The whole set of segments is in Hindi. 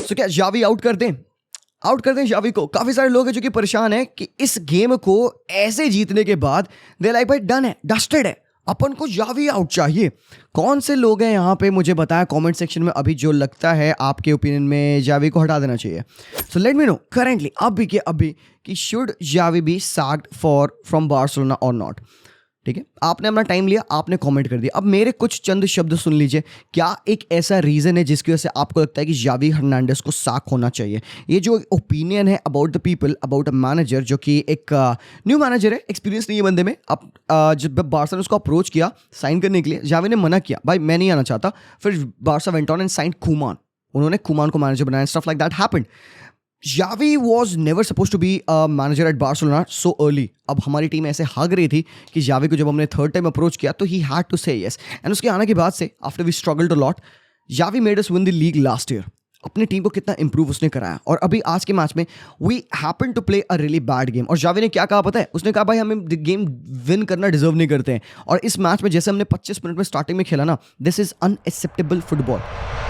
सो क्या जावी आउट कर दें? आउट कर दें जावी को? काफी सारे लोग हैं जो कि परेशान है कि इस गेम को ऐसे जीतने के बाद दे लाइक भाई डन है, डस्टेड है, अपन को जावी आउट चाहिए। कौन से लोग हैं यहाँ पे मुझे बताया कमेंट सेक्शन में अभी जो लगता है आपके ओपिनियन में जावी को हटा देना चाहिए। So let me know currently अभी के अभी कि should Xavi be sacked for from Barcelona और नॉट। ठीक है, आपने अपना टाइम लिया, आपने कमेंट कर दिया। अब मेरे कुछ चंद शब्द सुन लीजिए। क्या एक ऐसा रीज़न है जिसकी वजह से आपको लगता है कि जावी हर्नांडेस को साक होना चाहिए? ये जो ओपिनियन है about the people, about a manager जो कि एक न्यू मैनेजर है, एक्सपीरियंस नहीं है बंदे में। अब जब बार्सा ने उसको अप्रोच किया साइन करने के लिए, जावी ने मना किया, भाई मैं नहीं आना चाहता। फिर Barca went on and sign Koeman, उन्होंने कुमान को मैनेजर बनाया, stuff like that happened. Xavi was never supposed to be a manager at Barcelona so early. अब हमारी टीम ऐसे हाग रही थी कि जावी को जब हमने थर्ड टाइम अप्रोच किया तो he had to say yes. And उसके आने के बाद से after we struggled a lot, Xavi made us win the league last year. अपनी टीम को कितना इंप्रूव उसने कराया। और अभी आज के मैच में we happen to play a really bad game. और जावी ने क्या कहा पता है? उसने कहा भाई हमें गेम विन करना डिजर्व नहीं करते हैं। और इस मैच में जैसे हमने 25 मिनट में स्टार्टिंग में खेला ना, this is unacceptable football.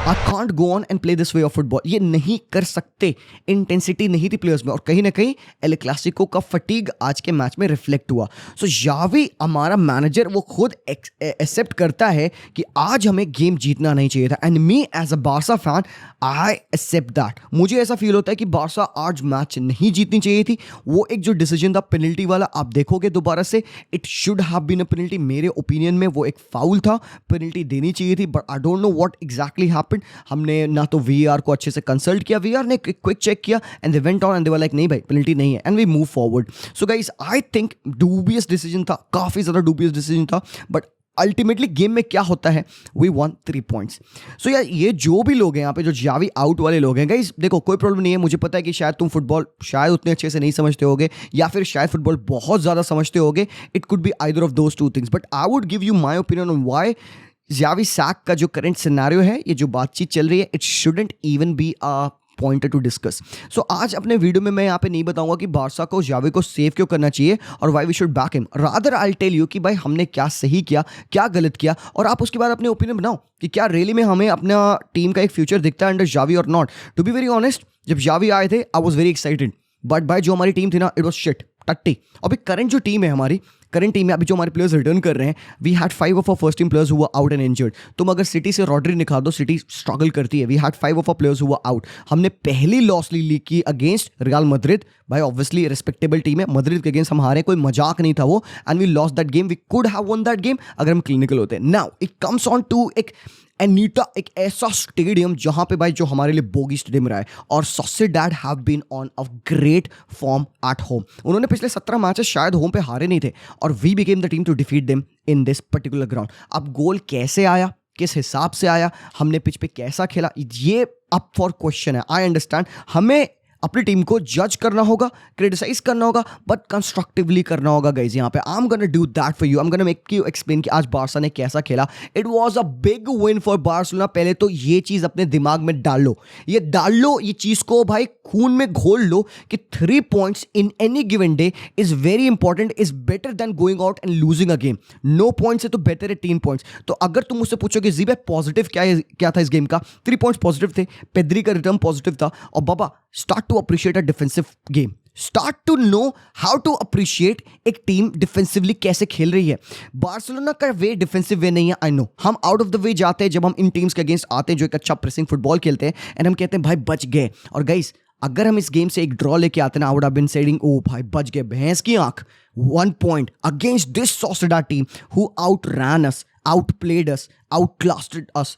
I can't go on and play this way of football. ये नहीं कर सकते, इंटेंसिटी नहीं थी प्लेयर्स में। और कहीं ना कहीं एल क्लासिको का फटीग आज के मैच में रिफ्लेक्ट हुआ। सो जावी हमारा मैनेजर वो खुद एक्सेप्ट करता है कि आज हमें गेम जीतना नहीं चाहिए था। And me as a Barca fan I accept that. मुझे ऐसा फील होता है कि बार्सा आज मैच नहीं जीतनी चाहिए थी। वो एक जो डिसीजन था पेनल्टी वाला, आप देखोगे दोबारा से, it should have been a penalty. मेरे ओपिनियन में वो एक फाउल था, पेनल्टी देनी चाहिए थी। But I don't know what exactly happened. हमने ना तो वीआर को अच्छे से कंसल्ट किया, वीआर ने क्विक चेक किया and they went on and they were like नहीं भाई पेनल्टी नहीं है, and we move forward. So guys I think dubious decision था, काफी ज्यादा डूबियस डिसीजन था। बट अल्टीमेटली गेम में क्या होता है, वी वॉन 3 पॉइंट्स। सो यार ये जो भी लोग हैं यहाँ पे, जो जावी आउट वाले लोग हैं, गाइस देखो कोई प्रॉब्लम नहीं है। मुझे पता है कि शायद तुम फुटबॉल शायद उतने अच्छे से नहीं समझते होगे, या फिर शायद फुटबॉल बहुत ज़्यादा समझते होगे। It could be either of those two things, but I would give you my opinion on why Xavi sack का जो करंट सिनेरियो है, ये जो बातचीत चल रही है, it shouldn't even be a pointer to discuss. So आज अपने वीडियो में मैं यहाँ पे नहीं बताऊंगा कि बार्सा को जावी को सेव क्यों करना चाहिए और why we should back him. Rather I tell you कि भाई हमने क्या सही किया, क्या गलत किया, और आप उसके बाद अपने ओपिनियन बनाओ कि क्या रियली में हमें अपना टीम का एक फ्यूचर दिखता है अंडर जावी और not. To be very honest, जब जावी आए थे I was very excited, but भाई जो हमारी टीम थी ना, इट वॉज शिट, टट्टी। अभी करंट जो टीम है हमारी, करंट टीम में अभी जो हमारे प्लेयर्स रिटर्न कर रहे हैं, we had 5 of our first team players who were out and injured. तुम अगर सिटी से रॉड्री निकाल दो, सिटी स्ट्रगल करती है। We had 5 of our players who were out. हमने पहली लॉस ली लीग की अगेंस्ट रियल मैड्रिड। भाई ऑब्वियसली रिस्पेक्टेबल टीम है, मैड्रिड के अगेंस्ट हम हारे, कोई मजाक नहीं था वो, and we lost that game. We could have won that game अगर हम क्लिनिकल होते। Now it comes on to एक एनीटा, एक ऐसा स्टेडियम जहां पे भाई जो हमारे लिए बोगी स्टेडियम रहा है। और Sociedad have been on a great form at home. उन्होंने पिछले 17 मैचेस शायद होम पे हारे नहीं थे, और we became the team to defeat them in this particular ground. अब गोल कैसे आया, किस हिसाब से आया, हमने पिच पे कैसा खेला, ये अप फॉर क्वेश्चन है। आई अंडरस्टैंड, हमें अपनी टीम को जज करना होगा, क्रिटिसाइज करना होगा, बट कंस्ट्रक्टिवली करना होगा। गाइस यहाँ पे I am gonna do that for you. I am gonna make you explain कि आज बार्सा ने कैसा खेला। It was a big win for Barcelona. पहले तो ये चीज अपने दिमाग में डाल लो, ये चीज को भाई खून में घोल लो कि 3 points in any given day is very important, is better than going out and losing a game. No points है तो बेटर है 3 पॉइंट्स। तो अगर तुम मुझसे पूछोगे जी भाई पॉजिटिव क्या था इस गेम का, 3 पॉइंट्स पॉजिटिव थे, पेद्री का रिटर्न पॉजिटिव था, और बाबा start to appreciate a defensive game, start to know how to appreciate एक टीम डिफेंसिवली कैसे खेल रही है। बार्सिलोना का वे डिफेंसिव वे नहीं है, आई नो। हम आउट ऑफ द वे जाते हैं जब हम इन टीम्स के अगेंस्ट आते हैं जो एक अच्छा प्रेसिंग फुटबॉल खेलते हैं, एंड हम कहते हैं भाई बच गए। और गाइस अगर हम इस गेम से एक ड्रॉ लेके आते ना, I would have been saying ओ भाई बच गए, भैंस की आंख। 1 point against this Sociedad team who outran us, outplayed us, outclassed us,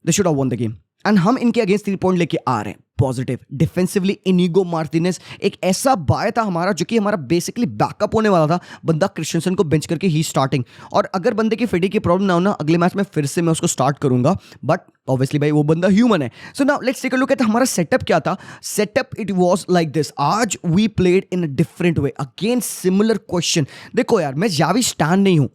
they should have won the game. And हम इनके अगेंस्ट 3 पॉइंट लेके आ रहे हैं पॉजिटिव। डिफेंसिवली इनिगो मार्टिनेज एक ऐसा बाय था हमारा जो कि हमारा बेसिकली बैकअप होने वाला था। बंदा क्रिश्चियनसन को बेंच करके ही स्टार्टिंग, और अगर बंदे की फिटी की प्रॉब्लम ना हो ना, अगले मैच में फिर से मैं उसको स्टार्ट करूंगा, बट ऑब्वियसली भाई वो बंदा ह्यूमन है। So now let's take a look at हमारा सेटअप क्या था। Setup it was like this. आज we played in a different way, again similar question. देखो यार मैं जावी स्टैंड नहीं हूं,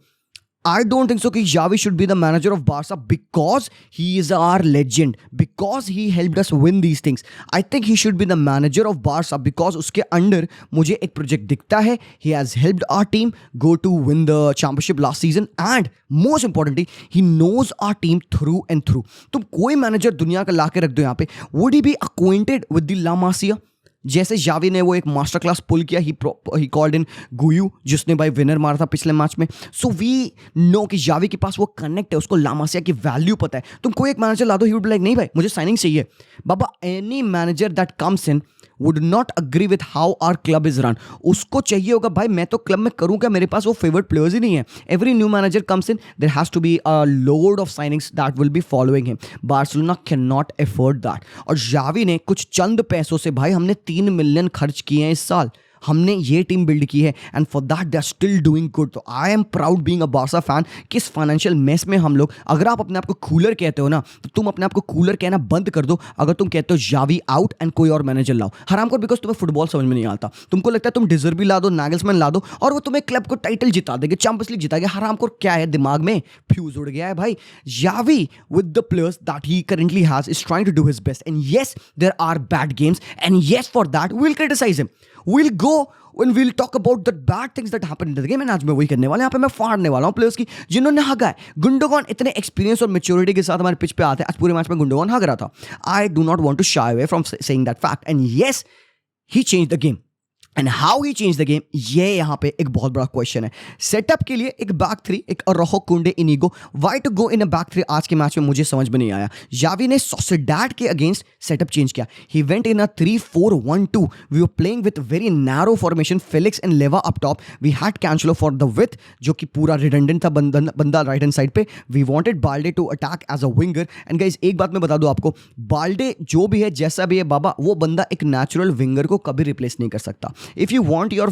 I don't think so कि Xavi should be the manager of Barca because he is our legend, because he helped us win these things. I think he should be the manager of Barca because उसके अंडर मुझे एक प्रोजेक्ट दिखता है. He has helped our team go to win the championship last season and most importantly he knows our team through and through. तुम कोई मैनेजर दुनिया का ला के रख दो यहाँ पे, would he be acquainted with the La Masia? जैसे जावी ने वो एक मास्टर क्लास पुल किया, ही कॉल्ड इन गुयू जिसने भाई विनर मारा था पिछले मैच में. सो वी नो कि जावी के पास वो कनेक्ट है, उसको लामासिया की वैल्यू पता है. तुम कोई एक मैनेजर ला दो, ही वुड लाइक नहीं भाई मुझे साइनिंग चाहिए. बाबा any manager that comes in would not agree with how our club is run. उसको चाहिए होगा भाई मैं तो क्लब में करूँ क्या, मेरे पास वो फेवरेट प्लेयर्स ही नहीं है. Every new manager comes in, there has to be a load of signings that will be following him. Barcelona can not afford that. और जावी ने कुछ चंद पैसों से भाई हमने 3 मिलियन खर्च किए हैं इस साल, हमने ये टीम बिल्ड की है and for that they are still doing good. तो I am proud being a Barca fan. किस फाइनेंशियल मेस में हम लोग, अगर आप अपने आप को कूलर कहते हो ना तो तुम अपने आप को कूलर कहना बंद कर दो अगर तुम कहते हो जावी आउट एंड कोई और मैनेजर लाओ. हराम कर, बिकॉज तुम्हें फुटबॉल समझ में नहीं आता. तुमको लगता है तुम डिजर्बी ला दो, नागल्समैन ला दो और वो तुम्हें क्लब को टाइटल जिता देंगे, चैंपियंस लीग जिताएंगे. हराम कर क्या है दिमाग में, फ्यूज उड़ गया है भाई. Xavi with the players that he currently has is trying to do his best and yes there are bad games and yes for that we will criticise him. We'll go when we'll talk about the bad things that happened in the game. And आज मैं वही करने वाला, यहाँ पे मैं फाड़ने वाला हूँ प्लेयर्स की जिन्होंने हगा है. गुंडोगन इतने एक्सपीरियंस और मेच्योरिटी के साथ हमारे पिच पे आते हैं. आज पूरे मैच में गुंडोगन हग रहा था. I do not want to shy away from saying that fact. And yes, he changed the game. And how he change the game, ये यहाँ पे एक बहुत बड़ा क्वेश्चन है. सेटअप के लिए एक बैक थ्री, एक Araujo Kounde Inigo, why to go in a back three आज के मैच में मुझे समझ में नहीं आया. जावी ने सोसिएडाड के अगेंस्ट सेटअप चेंज किया. He went in a 3-4-1-2. We were playing with very narrow formation, Felix and Lewa up top. We had Cancelo for the with जो कि पूरा रिडंडेंट था बंदा राइट हैंड साइड पे. We wanted Balde to attack as a winger. And guys एक बात मैं बता दूं आपको, बाल्डे जो भी है जैसा भी है बाबा, वो बंदा एक नेचुरल विंगर को कभी रिप्लेस नहीं कर सकता. If you want your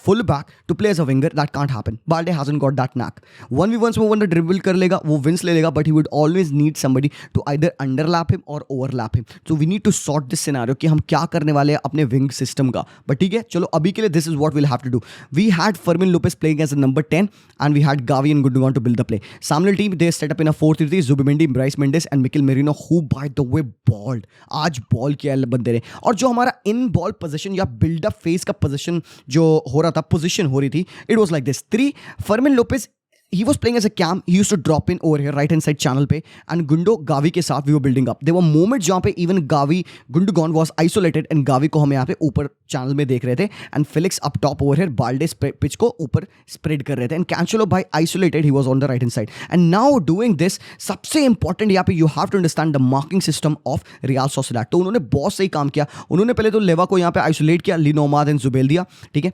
full back to play as a winger, that can't happen. Balde hasn't got that knack. 1v1 में वो बंदा dribble कर लेगा, वो wins ले लेगा, but he would always need somebody to either underlap him or overlap him. So we need to sort this scenario कि हम क्या करने वाले हैं अपने wing system का. But ठीक है, चलो अभी के लिए this is what we'll have to do. We had Fermin Lopez playing as a number 10 and we had Gavi and Gundogan to build the play. Samuel team they set up in a 4-3-3. Zubimendi, Bryce Mendes and Mikel Merino, who by the way balled. आज बॉल किया है बंदे ने. और जो हमारा इन बॉल पोजीशन या बिल्ड अप फेस का पोजीशन जो हो रहा था, पोजीशन हो रही थी, it was like this. 3 Fermin Lopez, he was playing as a cam. He used to drop in over here right hand side channel पे, and Gundo Gavi के साथ we were building up. There were moments जहाँ पे even Gavi Gundogan was isolated and Gavi को हम यहाँ पे ऊपर चैनल में देख रहे थे and Felix up top over here Balde pitch को ऊपर स्प्रेड कर रहे थे and Cancelo by isolated he was on the right hand side. And now doing this सबसे important यहाँ पे you have to understand the marking system of Real Sociedad. तो उन्होंने बहुत सही काम किया. उन्होंने पहले तो लेवा को यहाँ पे आइसोलेट किया, लिनोमाद एंड जुबेल दिया. ठीक है,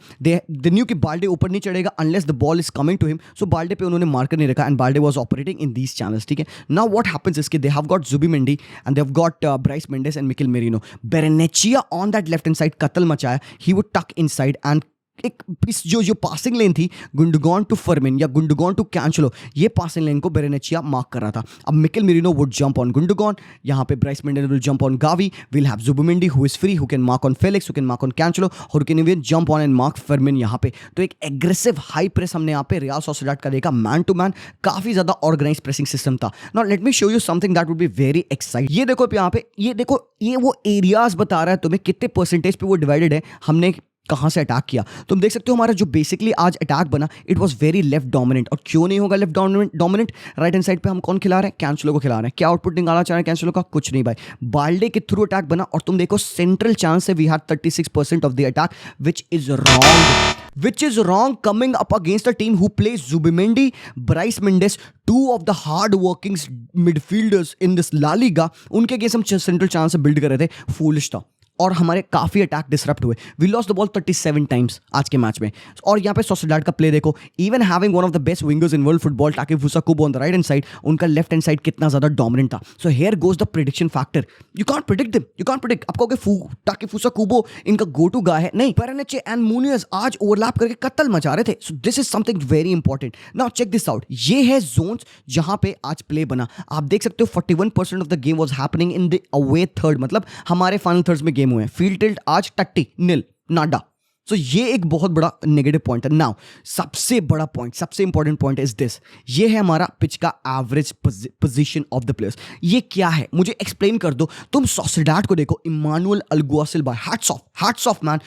they knew कि बाल्डे ऊपर नहीं चढ़ेगा unless the ball is coming to him. So Balde पे उन्होंने मार्कर नहीं रखा and Balde was operating in these channels. ठीक है, नाउ व्हाट हैपेंस इज कि they have got Zubimendi and they have got Brais Mendez and Mikel Merino. Barrenetxea on that left hand side कत्ल मचाया. He would tuck inside and एक इस जो पासिंग लेन थी गुंडोगन टू फर्मिन या गुंडोगन टू कैंचलो, ये पासिंग लेन को बेरेनेचिया मार्क कर रहा था. अब Mikel Merino would jump on Gundogan, यहाँ पे Brais Mendez will jump on Gavi, will have Zubimendi who is free, who can mark on Felix, who can mark on Cancelo, who can even jump on and mark Fermin यहाँ पे. तो एक एग्रेसिव हाई प्रेस हमने यहाँ पे रियल सोसिएडाड का देखा, मैन टू मैन, काफी ज्यादा ऑर्गेनाइज प्रेसिंग सिस्टम था. Now let me show you something that would be very exciting. ये देखो यहाँ पे, ये देखो, ये वो एरियाज बता रहा है तुम्हें कितने परसेंटेज पे वो डिवाइडेड है, हमने कहाँ से अटैक किया. तुम देख सकते हो हमारा जो बेसिकली आज अटैक बना, it was very left dominant. और क्यों नहीं होगा left dominant? Right hand side पे हम कौन खिला रहे हैं? कैंचलो को खिला रहे हैं. क्या आउटपुट निकालना चाह रहे हैं कैंचलो का? कुछ नहीं भाई, बाल्डे के थ्रू अटैक बना. और तुम देखो सेंट्रल चांस से we had 36% of the attack, which is wrong coming up against a team who plays Zubimendi, Bryce Mendes, two of the hard working midfielders in this La Liga. उनके अगेंस्ट हम सेंट्रल चांस से बिल्ड कर रहे थे. फूलिश था और हमारे काफी अटैक डिसरप्ट हुए. We lost the ball 37 times आज के मैच में. और यहाँ पे सोसिएडाड का प्ले देखो, even having one of the best wingers in world football Takefusa Kubo on the right hand side, उनका लेफ्ट हैंड साइड कितना ज्यादा डोमिनेंट था. So here goes the prediction factor. You can't predict them, you can't predict. आपको टाकीफूसा कुबो इनका गो टू गाय है नहीं. पेरेनेचे एंड मुनियस आज ओवरलैप करके कत्ल मचा रहे थे. So this is something very important. Now check this out. ये है जोन्स जहां पे आज प्ले बना. आप देख सकते हो 41% of the game was happening in the away third, मतलब हमारे फाइनल थर्ड्स में गेम हुए हैं. फील्ड टिल्ट आज 30 nil नाडा. सो ये एक बहुत बड़ा नेगेटिव पॉइंट है. नाउ सबसे बड़ा पॉइंट, सबसे इंपॉर्टेंट पॉइंट इज दिस. ये है हमारा पिच का average position of the players. ये क्या है मुझे एक्सप्लेन कर दो. तुम सोसिएडाड को देखो, इमानुएल अल्गुआसिल भाई, हैट्स ऑफ मैन.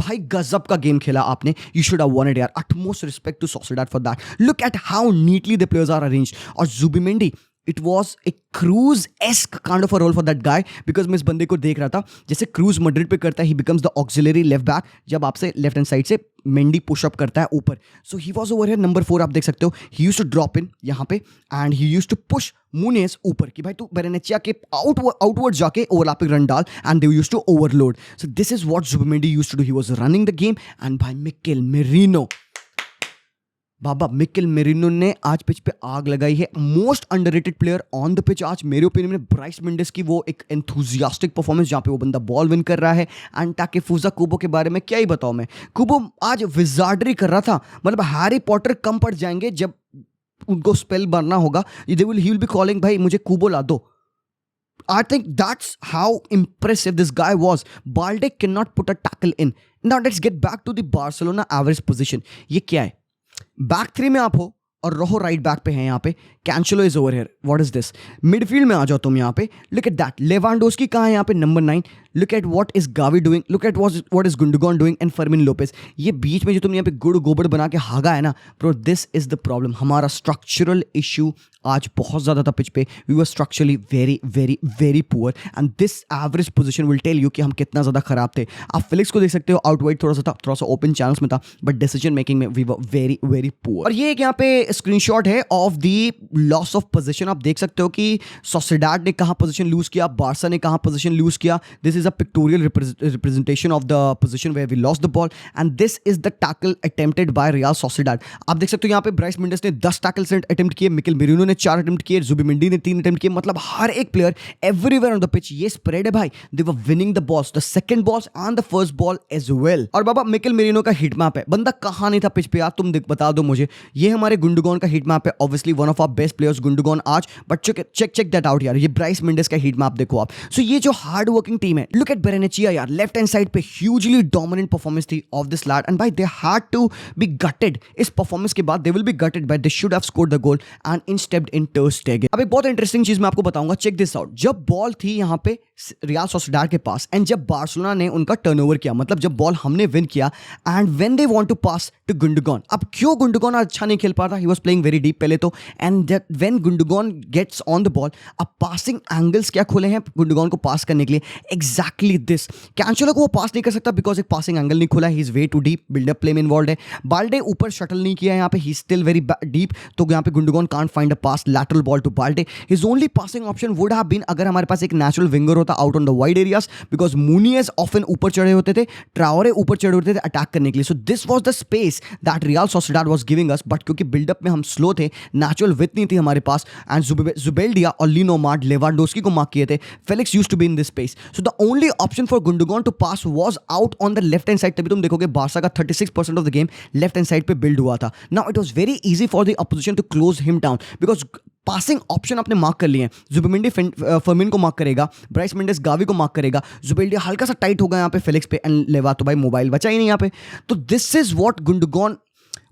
भाई गजब का गेम खेला आपने. You should have won it यार. Utmost respect to Sociedad for that. Look at how neatly the players are arranged. और Zubimendi, it was a Kroos-esque kind of a role for that guy, because मैं इस बंदे को देख रहा था जैसे क्रूज मैड्रिड पे करता है. He becomes the auxiliary left back जब आपसे लेफ्ट हैंड साइड से मेंडी पुशअप करता है ऊपर. So he was over here number 4. आप देख सकते हो he used to drop in यहाँ पे and he used to push Munoz ऊपर कि भाई तू बेरेनेचिया के आउटवर्ड जाके ओवरलैपिंग रन डाल, and they used to overload. So this is what Zubimendi used to do. He was running the game. And भाई मिकेल मेरिनो, बाबा मिकेल मेरिनो ने आज पिच पे आग लगाई है. Most underrated player on the pitch आज मेरे ओपिनियन में ब्राइस मेंडिस की वो एक एंथुजियास्टिक परफॉर्मेंस जहाँ पे वो बंदा बॉल विन कर रहा है. एंड ताकेफुसा कुबो के बारे में क्या ही बताऊं मैं. कुबो आज विजार्डरी कर रहा था. मतलब हैरी पॉटर कम पड़ जाएंगे जब उनको स्पेल बनना होगा. ही विल बी कॉलिंग भाई मुझे कुबो ला दो. I think that's how impressive this guy was. Balde cannot put a tackle in. Now let's get back to the Barcelona average position. ये क्या है? बैक 3 में आप हो और रोहो राइट बैक पे हैं यहाँ पे. Cancelo is over here. What is this? Midfield में आ जाओ तुम यहाँ पे. Look at that. लेवांडोस्की कहाँ है यहाँ पे? Number 9. Look at what is Gavi doing. Look at what is Gundogan doing and Fermin Lopez. ये बीच में जो तुमने यहाँ पे गुड़ गोबर बना के हागा है ना bro, this is the problem. हमारा स्ट्रक्चरल इशू आज बहुत ज़्यादा था पिच पे. We were structurally very very very poor and this average position will tell you कि हम कितना ज़्यादा खराब थे. आप फिलिक्स को देख सकते हो, आउट वाइड थोड़ा सा ओपन चैनल्स में था, बट डिसीजन मेकिंग में we were very very poor. और ये एक यहाँ पे स्क्रीनशॉट है of the loss of position. आप देख सकते हो कि सोसिएडाड ने कहाँ पोजीशन लूज किया, बार्सा ने कहाँ पोजीशन लूज किया. This is a pictorial representation of the position where we lost the ball and this is the tackle attempted by Real Sociedad. आप देख सकते हो यहाँ पे ब्राइस मेंडिस ने 10 टैकल्स अटेम्प्ट किए, मिकेल मेरिनो ने 4 अटेम्प्ट किए, जुबिमेंडी ने 3 अटेम्प्ट किए. मतलब हर एक player everywhere on the pitch. ये स्प्रेड है भाई. They were winning the balls, the second balls and the first ball as well. और बाबा मिकेल मेरिनो का हिट मैप है. बंदा कहाँ नहीं था पिच पे यार, तुम बता दो मुझे. ये हमारे गुंडोगन का हिट मैप है. Obviously one of our best players Gundogan आज, बट चेक दैट आउट यार. ये ब्राइस मेंडिस का हिट मैप देखो आप. सो ये जो हार्ड वर्किंग टीम है, लुक एट बेरेनेचिया यार, लेफ्ट हैंड साइड पे ह्यूजली डोमिनेंट परफॉर्मेंस थी ऑफ दिस लैड एंड भाई they had to be gutted. इस परफॉर्मेंस के बाद they will be gutted by they should have scored the goal and instead in ter Stegen. अब एक बहुत इंटरेस्टिंग चीज मैं आपको बताऊंगा. Check this out. जब बॉल थी यहाँ पे रियल सोसिएडाड के पास एंड जब बार्सिलोना ने उनका टर्नओवर किया, मतलब जब बॉल हमने विन किया and when they want to pass to Gundogan. अब क्यों गुंडोगन अच्छा नहीं खेल पा रहा? He was playing very deep पहले तो, and when Gundogan gets on the ball, अब पासिंग एंगल्स क्या खुले हैं गुंडोगन को पास करने के लिए? Exactly this. कैंचेलो को वो पास नहीं कर सकता बिकॉज एक पासिंग एंगल नहीं खुला. He is way too deep, buildup play में इन्वॉल्व है. बाल्डे ऊपर शटल नहीं किया यहाँ पे, ही स्टिल वेरी डीप, तो यहाँ पे Gundogan can't find a pass lateral ball to Balde. His only passing option would have been अगर हमारे पास एक नेचुरल विंगर होता out on the wide areas, because Munoz often ऊपर चढ़े होते थे, ट्राओरे ऊपर चढ़े होते थे अटैक करने के लिए. So this was the space that real Sociedad was giving us, but क्योंकि बिल्डअप में हम स्लो थे, नेचुरल विथ नहीं थी हमारे पास, एंड जुबेल्डिया और लिनो मार्ट लेवांडोस्की को मार्क किए थे. Felix used to be in this space. So the only option for Gundogan to pass was out on the left hand side. तभी तुम देखोगे बार्सा का 36% of the game left hand side पे बिल्ड हुआ था. Now it was very easy for the opposition to close him down because passing option आपने मार्क कर लिए हैं. जुबिमेंडी फर्मिन को मार्क करेगा, ब्राइस मेंडिस गावी को मार्क करेगा, जुबेल्डिया हल्का सा टाइट होगा यहाँ पे फेलिक्स पे, एंड लेवा तो भाई मोबाइल बचा ही नहीं यहाँ पे. तो this is what Gundogan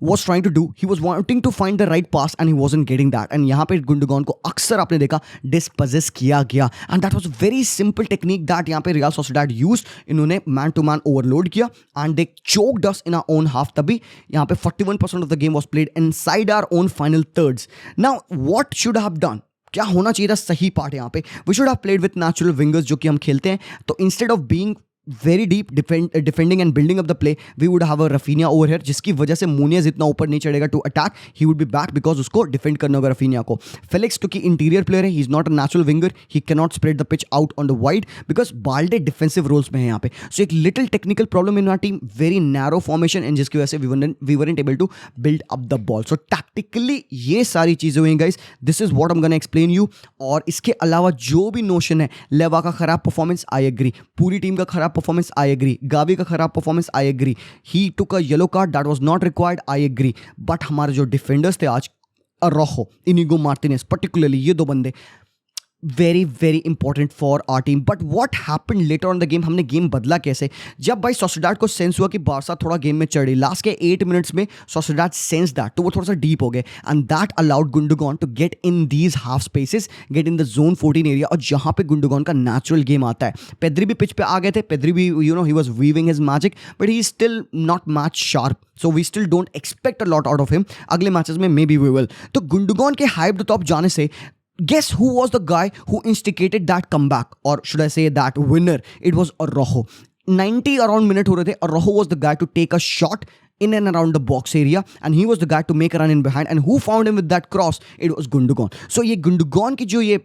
was trying to do. He was wanting to find the right pass and he wasn't getting that. And यहाँ पे गुंडोगन को अक्सर आपने देखा डिस्पजेस किया गया. And that was a very simple technique that यहाँ पे रियल सोसिएडाड used. इन्होंने मैन टू मैन ओवरलोड किया and they choked us in our own half. तभी यहाँ पे 41% of the game was played inside our own final thirds. Now what should have done? क्या होना चाहिए था सही पार्ट यहाँ पे? We should have played with natural wingers जो कि हम खेलते हैं. तो instead of being very deep defending and building up the play, we would have a Rafinha over here, जिसकी वजह से मूनियस इतना ऊपर नहीं चढ़ेगा to attack. He would be back because उसको डिफेंड करना होगा Rafinha को. Felix क्योंकि इंटीरियर प्लेयर है, he is not a natural winger, he cannot spread the pitch out on the wide because Balde defensive roles में है यहाँ पे. So एक little technical problem in our team, very narrow formation, and जिसकी वजह से we weren't able to build up the ball. So tactically ये सारी चीजें हुई guys. This is what I'm gonna explain you. और इसके अलावा जो भी नोशन है, लेवा का खराब परफॉर्मेंस, I agree. पूरी टीम का खराब performance, I agree. गावी का खराब performance, I agree. He took a yellow card that was not required, I agree. But हमारे जो डिफेंडर्स थे आज, अरोहो, इनिगो मार्टिनेज, पर्टिकुलरली ये दो बंदे very very important for our team. But what happened later on the game, हमने गेम बदला कैसे? जब भाई सोसिएडाड को सेंस हुआ कि बारसा थोड़ा गेम में चढ़ी, लास्ट के 8 मिनट्स में सोसिएडाड सेंस दैट, तो वो थोड़ा सा डीप हो गए and that allowed Gundogan to get in these half spaces, get in the zone 14 area. और जहां पे गुंडोगन का नेचुरल गेम आता है, पेद्री भी पिच पे आ गए थे. पेद्री भी he was weaving his magic, but he is still not match sharp, so we still don't expect a lot out of him. अगले मैचेस में मे बी वी विल. तो गुंडोगन के हाइप द टॉप जाने से, guess who was the guy who instigated that comeback, or should I say that winner? It was Araujo. 90 around minute हो रहे थे. Araujo was the guy to take a shot in and around the box area, and he was the guy to make a run in behind. And who found him with that cross? It was Gundogan. So ये Gundogan की जो ये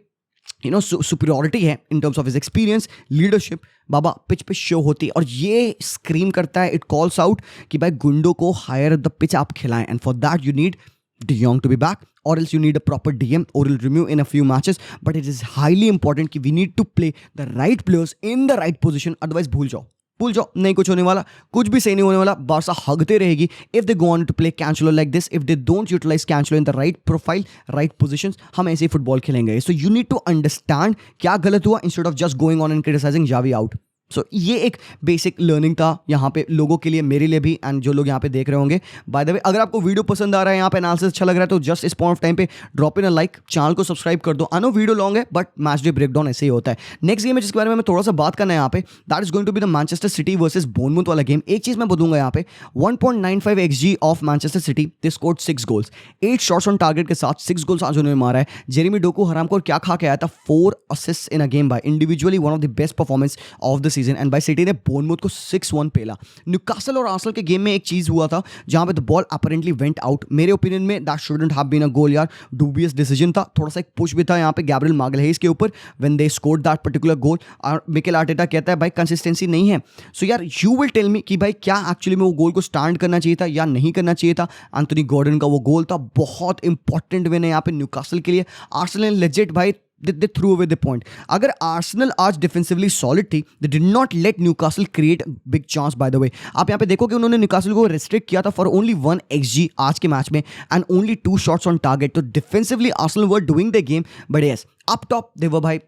superiority है in terms of his experience, leadership, Baba pitch पे शो होती है. और ये स्क्रीम करता है, it calls out कि भाई गुंडो को higher the pitch आप खिलाएं. And for that you need De Jong to be back, or else you need a proper DM or he'll remove in a few matches. But it is highly important कि we need to play the right players in the right position. Otherwise भूल जाओ, नहीं कुछ होने वाला, कुछ भी सही नहीं होने वाला. बारसा हगते रहेगी if they go on to play Cancelo like this. If they don't utilize Cancelo in the right profile, right positions, हम ऐसे ही फुटबॉल खेलेंगे. So you need to understand क्या गलत हुआ instead of just going on and criticizing Xavi out. सो ये एक बेसिक लर्निंग था यहाँ पे लोगों के लिए, मेरे लिए भी, एंड जो लोग यहाँ पे देख रहे होंगे. बाय द वे, अगर आपको वीडियो पसंद आ रहा है, यहाँ पे एनालिसिस अच्छा लग रहा है, तो जस्ट इस पॉइंट ऑफ टाइम पे drop in a like, channel को सब्सक्राइब कर दो. आई नो वीडियो लॉन्ग है, बट मैच डे ब्रेकडाउन ऐसे ही होता है. नेक्स्ट गेम है जिसके बारे में मैं थोड़ा सा बात करना है यहाँ पे, that is going to be the Manchester City versus Bournemouth वाला गेम. एक चीज मैं बताऊंगा यहाँ पे, 1.95 XG of Manchester city, they scored 6 goals, 8 shots on target के साथ 6 गोल्स आज उन्होंने मारा है. जेरेमी डोकू हरामखोर क्या खा के आया था, 4 असिस्ट इन अ गेम भाई, individually one of the best performance of the season. And by City ने बोर्नमूथ को 6-1 पेला. न्यूकासल और आर्सेनल के गेम में एक चीज हुआ था जहां पे the ball apparently went out. मेरे ओपिनियन में that shouldn't have been a goal यार, डूबियस डिसीजन था. थोड़ा सा एक पुश भी था यहाँ पे गैब्रियल मागलहेस के ऊपर when they scored that particular goal. और मिकेल आर्टेटा कहता है भाई कंसिस्टेंसी नहीं है. सो यार यू विल टेल मी कि भाई क्या एक्चुअली में वो गोल को स्टैंड करना चाहिए था या नहीं करना चाहिए था. एंथोनी गॉर्डन का वो गोल था, बहुत इंपॉर्टेंट विन है यहाँ पे न्यूकासल के लिए. आर्सेनल लेजेट भाई, they threw away the point. अगर आर्सेनल आज डिफेंसिवली सॉलिड थी, they did not let Newcastle create big chance. by the way, आप यहाँ पे देखो कि उन्होंने न्यूकासल को रिस्ट्रिक्ट किया था फॉर ओनली 1 XG आज के मैच में and only 2 shots on target. तो defensively Arsenal were doing the game, but yes up top they were भाई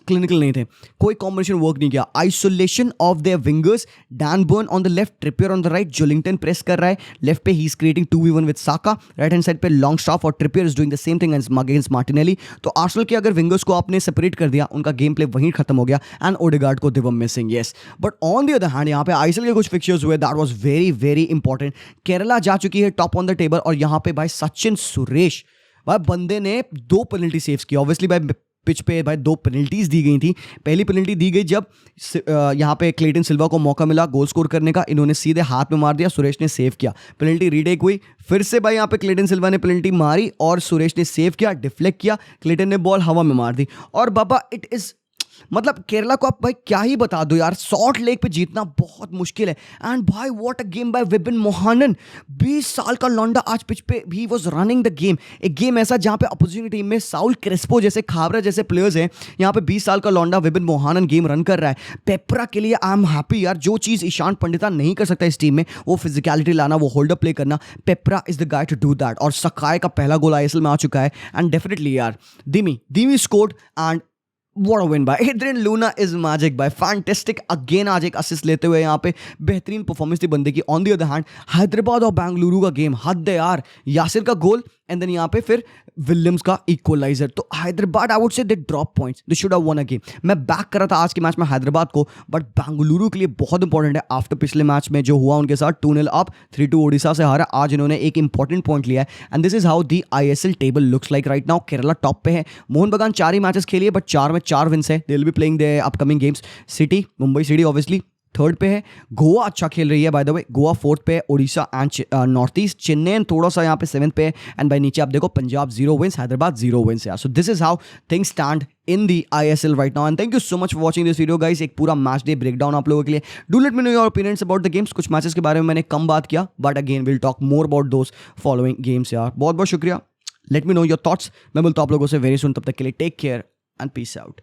क्लिनिकल नहीं थे, कोई कॉम्बिनेशन वर्क नहीं किया. Isolation of their wingers, Dan Burn on the left, Trippier on the right, Joelinton press कर रहा है लेफ्ट पे, he is creating 2v1 with Saka. Right hand side पे लॉन्गस्टॉफ और Trippier is doing the same thing against Martinelli. तो आर्सेनल के अगर विंगर्स को आपने सेपरेट कर दिया, उनका गेम प्ले वहीं खत्म हो गया. एंड ओडेगार्ड को they were missing, yes. But on the other hand यहाँ पे आईएसएल के कुछ फिक्चर्स हुए, that was very very important. Kerala जा चुकी है टॉप ऑन द टेबल, और यहाँ पे भाई सचिन सुरेश भाई बंदे ने 2 पेनल्टी सेव्स किया. ऑब्वियसली भाई पिच पे भाई 2 पेनल्टीज दी गई थी. पहली पेनल्टी दी गई जब यहाँ पे क्लेटन सिल्वा को मौका मिला गोल स्कोर करने का, इन्होंने सीधे हाथ में मार दिया, सुरेश ने सेव किया, पेनल्टी रीटेक हुई. फिर से भाई यहाँ पे क्लेटन सिल्वा ने पेनल्टी मारी और सुरेश ने सेव किया, डिफ्लेक्ट किया, क्लेटन ने बॉल हवा में मार दी. और बाबा इट इज मतलब केरला को आप भाई क्या ही बता दो यार, सॉल्ट लेक पे जीतना बहुत मुश्किल है. एंड भाई what a game by Vipin Mohanan, 20 साल का लौंडा आज पिच पे he was running the game. एक गेम ऐसा जहां पे अपोजिशन टीम में साउल क्रेस्पो जैसे, खाबरा जैसे प्लेयर्स हैं, यहाँ पे 20 साल का लौंडा विपिन मोहनन गेम रन कर रहा है. पेपरा के लिए आई एम हैप्पी यार, जो चीज़ ईशान पंडिता नहीं कर सकता इस टीम में, वो फिजिकलिटी लाना, वो होल्डर प्ले करना, Peprah is the guy to do that. और सकाय का पहला गोल आईएसएल में आ चुका है. एंड डेफिनेटली यार Dimi scored and what a win by Adrian Luna is magic by fantastic again. आज एक असिस्ट लेते हुए यहाँ पे बेहतरीन परफॉर्मेंस थी बंदे की. On the other hand Hyderabad और बेंगलुरु का गेम हद है यार, यासिर का गोल एंड देन यहाँ पे फिर विलियम्स का इक्वलाइजर. तो Hyderabad I would say they drop points, they should have one a game. मैं बैक कर रहा था आज के मैच में हैदराबाद को, बट बेंगलुरु के लिए बहुत इंपॉर्टेंट है आफ्टर पिछले मैच में जो हुआ उनके साथ 2-0 अप, 3-2 ओडिशा से हारा. आज इन्होंने एक इंपॉर्टेंट पॉइंट लिया है and this is how the ISL table looks like right now. Kerala top पे है, मोहन बगान 4 ही मैचेस खेली है बट 4 में 4 विंस है. दे will be playing the upcoming games. City, Mumbai city obviously third पे है, गोवा अच्छा खेल रही है by the way, Goa fourth पे है, Odisha and north east, Chennai थोड़ा सा यहाँ पे 7th पे है. एंड भाई नीचे आप देखो पंजाब 0 विंस, हैदराबाद 0 विंस है. सो this is how things stand in the ISL right now and thank you so much for watching this video guys. एक पूरा मैच डे ब्रेकडाउन आप लोगों के लिए. Do let me know your opinions about the games. कुछ मैचेस के बारे में मैंने कम बात किया but again we'll talk more about those following games यार. बहुत बहुत शुक्रिया. Let me know your thoughts. मैं बोलता हूँ आप लोगों से very soon. तब तक के लिए take care and peace out.